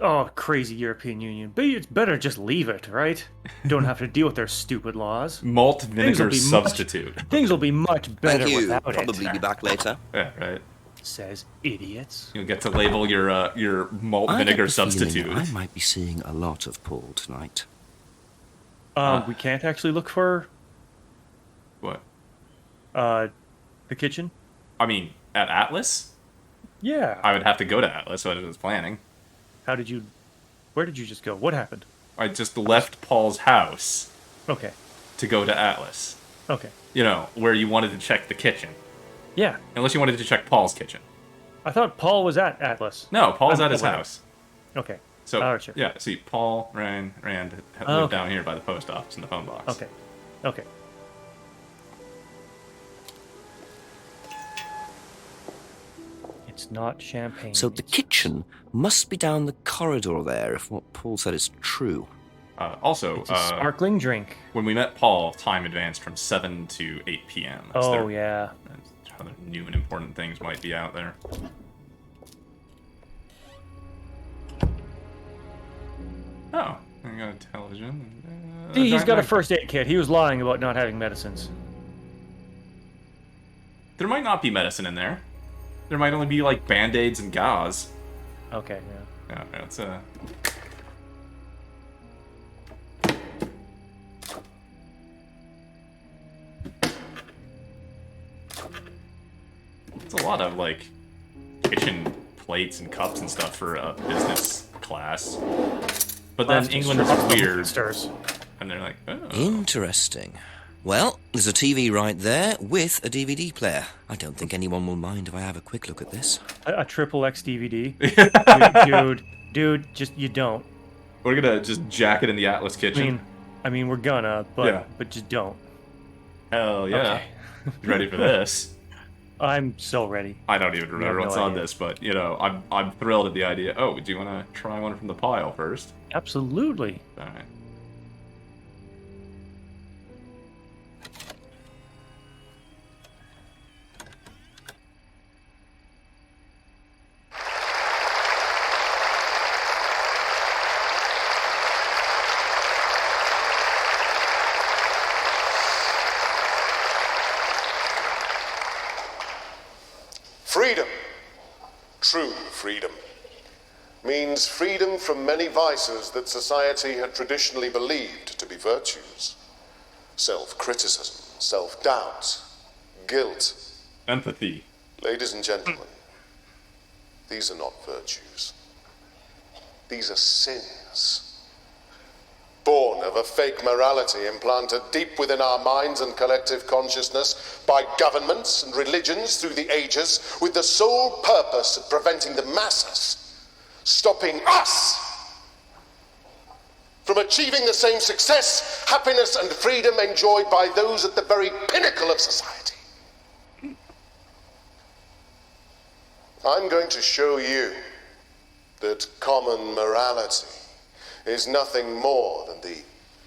Oh, crazy European Union. But it's better just leave it, right? Don't have to deal with their stupid laws. Malt vinegar substitute. Things will be much better Thank you. without Probably it. be back later. Yeah, right. Says idiots. You'll get to label your malt vinegar substitute. I might be seeing a lot of Paul tonight. We can't actually look for What? the kitchen. I mean, at Atlas? Yeah. I would have to go to Atlas, so I was planning. Where did you just go? What happened? I just left Paul's house. Okay. To go to Atlas. Okay. You know, where you wanted to check the kitchen. Yeah. Unless you wanted to check Paul's kitchen. I thought Paul was at Atlas. No, Paul's at his house. Okay. So, sure. yeah, see, Paul, Rand lived down here by the post office in the phone box. Okay. It's not champagne. So the kitchen must be down the corridor there, if what Paul said is true. Also, it's a sparkling drink. When we met Paul, time advanced from 7 to 8 p.m. Yeah. Other new and important things might be out there. Oh, I got a television. He's got a first aid kit. He was lying about not having medicines. There might not be medicine in there. There might only be like band-aids and gauze. Okay, yeah. Yeah, it's It's a lot of like kitchen plates and cups and stuff for a business class. But then England is weird. And they're like, oh. Interesting. Well, there's a TV right there with a DVD player. I don't think anyone will mind if I have a quick look at this. A triple X DVD? dude, just you don't. We're gonna just jack it in the Atlas kitchen. I mean, we're gonna, but just don't. Hell yeah! Okay. You ready for this? I'm so ready. I don't even remember what's on this, but you know, I'm thrilled at the idea. Oh, do you want to try one from the pile first? Absolutely. All right. Freedom, true freedom, means freedom from many vices that society had traditionally believed to be virtues. Self-criticism, self-doubt, guilt. Empathy. Ladies and gentlemen, these are not virtues. These are sins. Born of a fake morality implanted deep within our minds and collective consciousness by governments and religions through the ages, with the sole purpose of preventing the masses, stopping us from achieving the same success, happiness, and freedom enjoyed by those at the very pinnacle of society. I'm going to show you that common morality is nothing more than the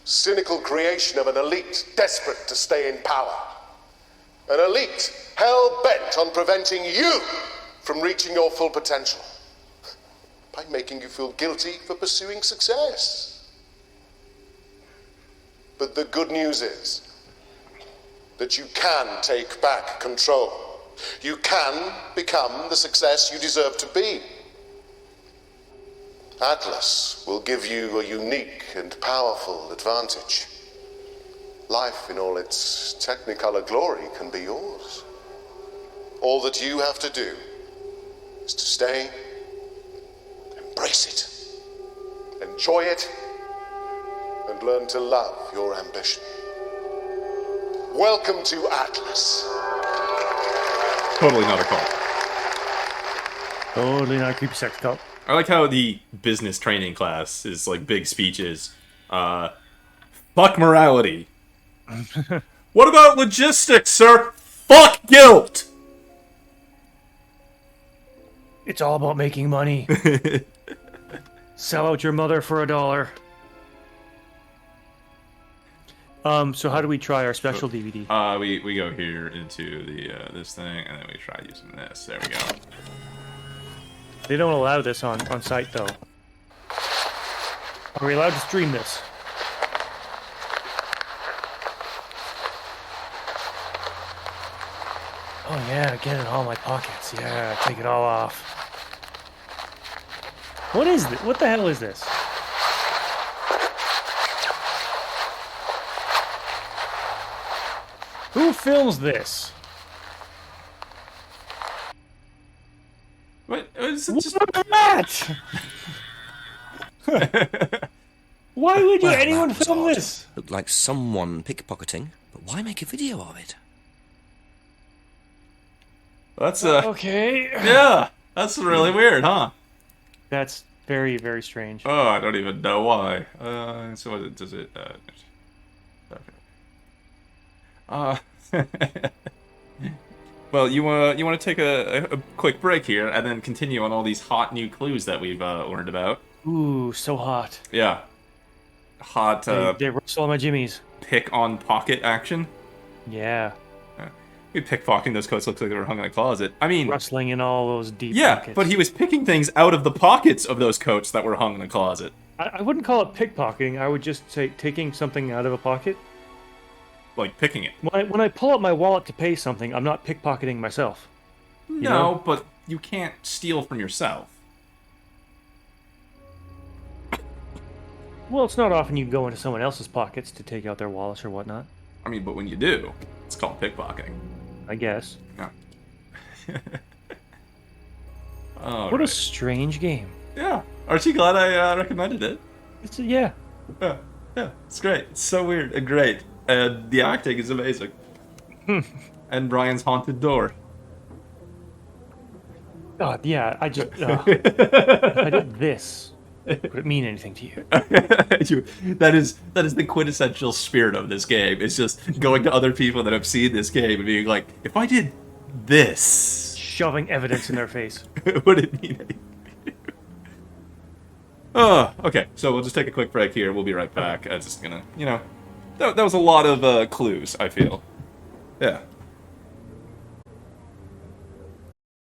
cynical creation of an elite desperate to stay in power. An elite hell-bent on preventing you from reaching your full potential by making you feel guilty for pursuing success. But the good news is that you can take back control. You can become the success you deserve to be. Atlas will give you a unique and powerful advantage. Life in all its technicolor glory can be yours. All that you have to do is to stay, embrace it, enjoy it, and learn to love your ambition. Welcome to Atlas. Totally not a cult. Totally not a creepy sex cult. I like how the business training class is like big speeches. Fuck morality. What about logistics, sir? Fuck guilt! It's all about making money. Sell out your mother for $1. So how do we try our special DVD? We go here into the this thing, and then we try using this. There we go. They don't allow this on site, though. Are we allowed to stream this? Oh yeah, get it in all my pockets. Yeah, take it all off. What is this? What the hell is this? Who films this? What is it? Just... What that? Why would anyone film this? Looked like someone pickpocketing, but why make a video of it? That's okay. Yeah, that's really weird, huh? That's very, very strange. Oh, I don't even know why. So what does it? Well, you want to take a quick break here and then continue on all these hot new clues that we've learned about. Ooh, so hot. Yeah. Hot. They rustle on my jimmies. Pick on pocket action. Yeah. Pickpocketing those coats looks like they were hung in a closet. I mean, rustling in all those deep pockets. But he was picking things out of the pockets of those coats that were hung in a closet. I wouldn't call it pickpocketing. I would just say taking something out of a pocket. Like picking it. When I pull out my wallet to pay something, I'm not pickpocketing myself. No, but you can't steal from yourself. Well, it's not often you go into someone else's pockets to take out their wallets or whatnot. I mean, but when you do, it's called pickpocketing. I guess. Yeah. What a strange game. Yeah. Aren't you glad I recommended it? Yeah. Yeah, it's great. It's so weird and great. And the acting is amazing. And Brian's haunted door. God, yeah, I just... I did this. Would it mean anything to you? That is the quintessential spirit of this game. It's just going to other people that have seen this game and being like, if I did this. Shoving evidence in their face. Would it mean anything? Oh, okay. So we'll just take a quick break here. We'll be right back. I'm just gonna, that was a lot of clues, I feel. Yeah.